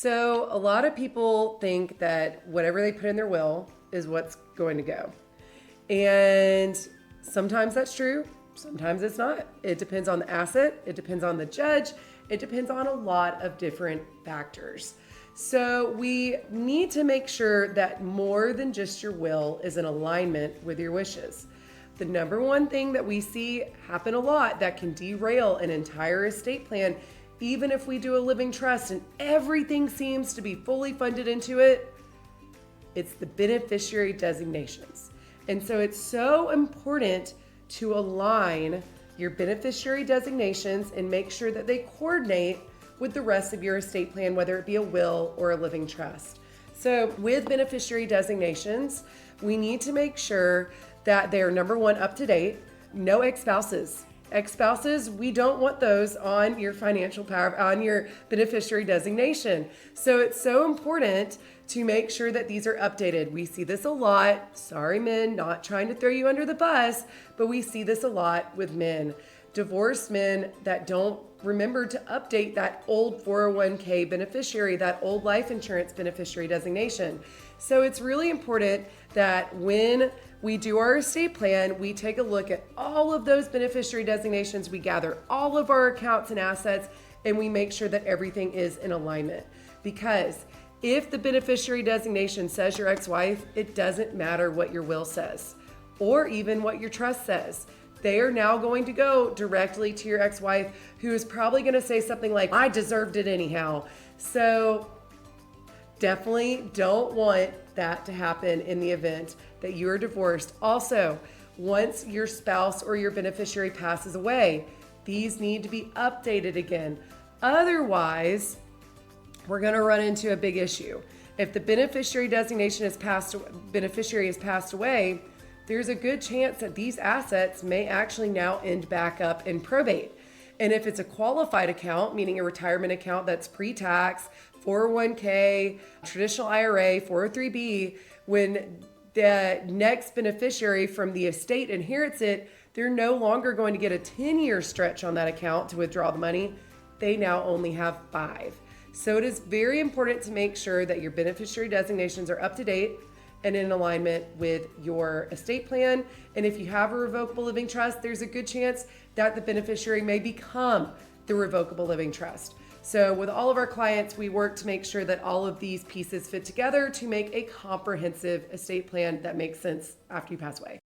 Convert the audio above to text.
So a lot of people think that whatever they put in their will is what's going to go. And sometimes that's true, sometimes it's not. It depends on the asset, it depends on the judge, it depends on a lot of different factors. So we need to make sure that more than just your will is in alignment with your wishes. The number one thing that we see happen a lot that can derail an entire estate plan, even if we do a living trust and everything seems to be fully funded into it, it's the beneficiary designations. And so it's so important to align your beneficiary designations and make sure that they coordinate with the rest of your estate plan, whether it be a will or a living trust. So with beneficiary designations, we need to make sure that they are, number one, up to date. No ex-spouses. Ex-spouses, we don't want those on your financial power, on your beneficiary designation. So it's so important to make sure that these are updated. We see this a lot. Sorry, men, not trying to throw you under the bus, but we see this a lot with men. Divorced men that don't remember to update that old 401k beneficiary, that old life insurance beneficiary designation. So it's really important that when we do our estate plan, we take a look at all of those beneficiary designations, we gather all of our accounts and assets, and we make sure that everything is in alignment. Because if the beneficiary designation says your ex-wife, it doesn't matter what your will says, or even what your trust says. They are now going to go directly to your ex-wife, who is probably going to say something like, I deserved it anyhow. So definitely don't want that to happen in the event that you are divorced. Also, once your spouse or your beneficiary passes away, these need to be updated again. Otherwise, we're going to run into a big issue. If the beneficiary designation beneficiary has passed away, there's a good chance that these assets may actually now end back up in probate. And if it's a qualified account, meaning a retirement account that's pre-tax, 401k, traditional IRA, 403b, when the next beneficiary from the estate inherits it, they're no longer going to get a 10-year stretch on that account to withdraw the money. They now only have 5. So it is very important to make sure that your beneficiary designations are up to date and in alignment with your estate plan. And if you have a revocable living trust, there's a good chance that the beneficiary may become the revocable living trust. So with all of our clients, we work to make sure that all of these pieces fit together to make a comprehensive estate plan that makes sense after you pass away.